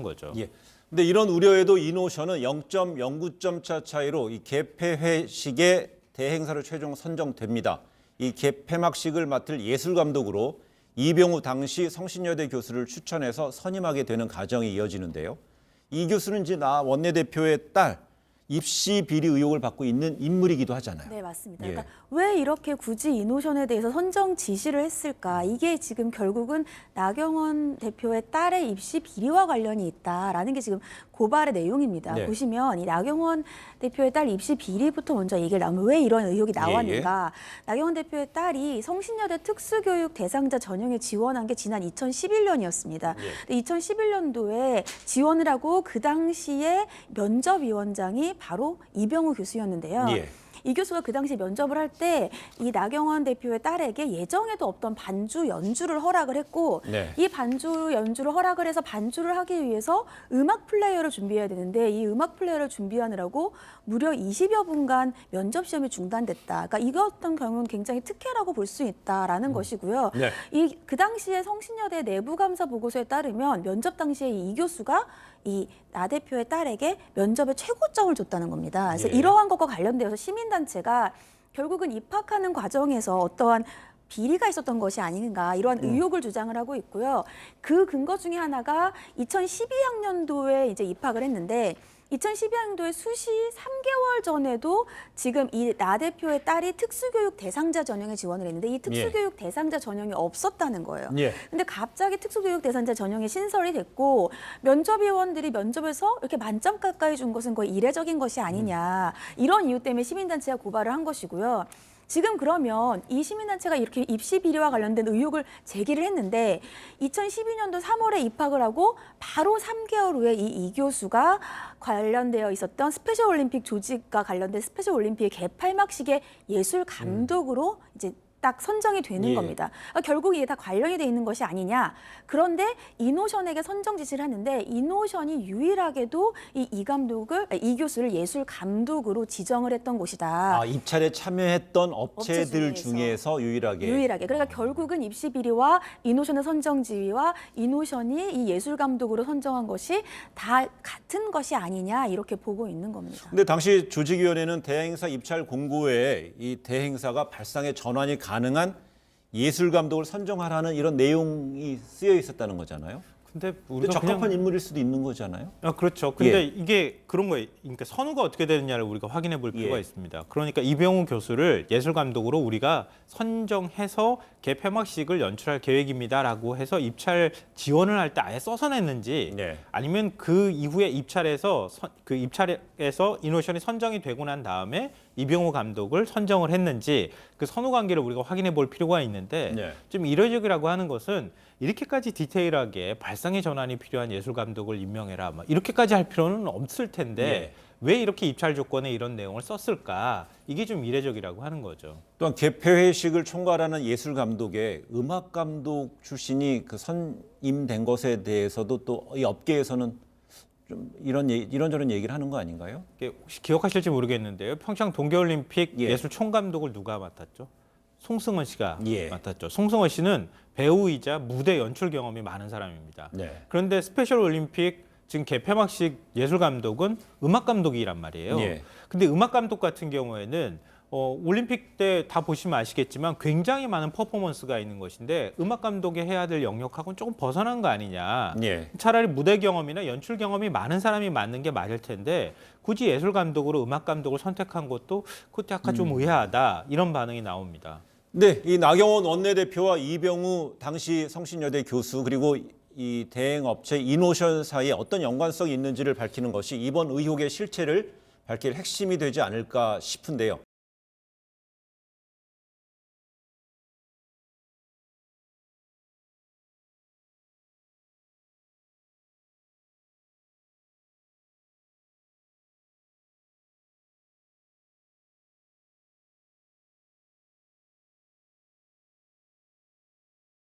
거죠. 예. 근데 이런 우려에도 이노션은 0.09점 차 차이로 이 개폐회식의 대행사로 최종 선정됩니다. 이 개폐막식을 맡을 예술감독으로 이병우 당시 성신여대 교수를 추천해서 선임하게 되는 과정이 이어지는데요. 이 교수는 이제 나 원내대표의 딸 입시 비리 의혹을 받고 있는 인물이기도 하잖아요. 네, 맞습니다. 예. 그러니까 왜 이렇게 굳이 이노션에 대해서 선정 지시를 했을까? 이게 지금 결국은 나경원 대표의 딸의 입시 비리와 관련이 있다라는 게 지금 고발의 내용입니다. 네. 보시면 이 나경원 대표의 딸 입시 비리부터 먼저 얘기를 나오면 왜 이런 의혹이 나왔는가? 나경원 대표의 딸이 성신여대 특수교육 대상자 전형에 지원한 게 지난 2011년이었습니다. 근데 2011년도에 지원을 하고 그 당시에 면접위원장이 바로 이병우 교수였는데요. 예. 이 교수가 그 당시 면접을 할 때 이 나경원 대표의 딸에게 예정에도 없던 반주 연주를 허락을 했고 네. 이 반주 연주를 허락을 해서 반주를 하기 위해서 음악 플레이어를 준비해야 되는데 이 음악 플레이어를 준비하느라고 무려 20여 분간 면접 시험이 중단됐다. 그러니까 이거 어떤 경우는 굉장히 특혜라고 볼 수 있다라는 것이고요. 네. 그 당시에 성신여대 내부감사 보고서에 따르면 면접 당시에 이 교수가 이 나 대표의 딸에게 면접에 최고점을 줬다는 겁니다. 그래서 예. 이러한 것과 관련되어서 시민단체가 결국은 입학하는 과정에서 어떠한 비리가 있었던 것이 아닌가 이러한 의혹을 주장을 하고 있고요. 그 근거 중에 하나가 2012학년도에 이제 입학을 했는데 2012학년도에 수시 3개월 전에도 지금 이 나 대표의 딸이 특수교육 대상자 전형에 지원을 했는데 이 특수교육 대상자 전형이 없었다는 거예요. 예. 근데 갑자기 특수교육 대상자 전형이 신설이 됐고 면접위원들이 면접에서 이렇게 만점 가까이 준 것은 거의 이례적인 것이 아니냐. 이런 이유 때문에 시민단체가 고발을 한 것이고요. 지금 그러면 이 시민단체가 이렇게 입시 비리와 관련된 의혹을 제기를 했는데 2012년도 3월에 입학을 하고 바로 3개월 후에 이 교수가 관련되어 있었던 스페셜 올림픽 조직과 관련된 스페셜 올림픽의 개폐막식의 예술 감독으로 이제 딱 선정이 되는 예. 겁니다. 그러니까 결국 이게 다 관련이 돼 있는 것이 아니냐. 그런데 이노션에게 선정 지시를 하는데 이노션이 유일하게도 이 교수를 예술 감독으로 지정을 했던 곳이다. 아, 입찰에 참여했던 업체들 업체 중에서 유일하게. 그러니까 결국은 입시 비리와 이노션의 선정 지위와 이노션이 이 예술 감독으로 선정한 것이 다 같은 것이 아니냐 이렇게 보고 있는 겁니다. 근데 당시 조직위원회는 대행사 입찰 공고에 이 대행사가 발상의 전환이 가능한 예술 감독을 선정하라는 이런 내용이 쓰여 있었다는 거잖아요. 근데 근데 우리가 적합한 그냥 인물일 수도 있는 거잖아요. 그렇죠. 근데 예. 이게 그런 거예요. 그러니까 선후가 어떻게 되느냐를 우리가 확인해 볼 필요가 예. 있습니다. 그러니까 이병우 교수를 예술 감독으로 우리가 선정해서 개폐막식을 연출할 계획입니다라고 해서 입찰 지원을 할 때 아예 써서 냈는지 네. 아니면 그 이후에 입찰에서 이노션이 선정이 되고 난 다음에 이병우 감독을 선정을 했는지 그 선후 관계를 우리가 확인해 볼 필요가 있는데 네. 좀 이례적이라고 하는 것은 이렇게까지 디테일하게 발상의 전환이 필요한 예술 감독을 임명해라. 막 이렇게까지 할 필요는 없을 텐데 네. 왜 이렇게 입찰 조건에 이런 내용을 썼을까? 이게 좀 이례적이라고 하는 거죠. 또한 개폐회식을 총괄하는 예술 감독의 음악 감독 출신이 그 선임된 것에 대해서도 또 이 업계에서는 좀 이런저런 얘기를 하는 거 아닌가요? 이게 혹시 기억하실지 모르겠는데요. 평창 동계올림픽 예. 예술 총감독을 누가 맡았죠? 송승헌 씨가 예. 맡았죠. 송승헌 씨는 배우이자 무대 연출 경험이 많은 사람입니다. 네. 그런데 스페셜 올림픽 지금 개폐막식 예술 감독은 음악 감독이란 말이에요. 예. 근데 음악 감독 같은 경우에는 올림픽 때 다 보시면 아시겠지만 굉장히 많은 퍼포먼스가 있는 것인데 음악 감독이 해야 될 영역하고는 조금 벗어난 거 아니냐. 예. 차라리 무대 경험이나 연출 경험이 많은 사람이 맞는 게 맞을 텐데 굳이 예술 감독으로 음악 감독을 선택한 것도 그것도 약간 좀 의아하다. 이런 반응이 나옵니다. 네, 이 나경원 원내대표와 이병우 당시 성신여대 교수 그리고 이 대행업체 이노션 사이에 어떤 연관성이 있는지를 밝히는 것이 이번 의혹의 실체를 밝힐 핵심이 되지 않을까 싶은데요.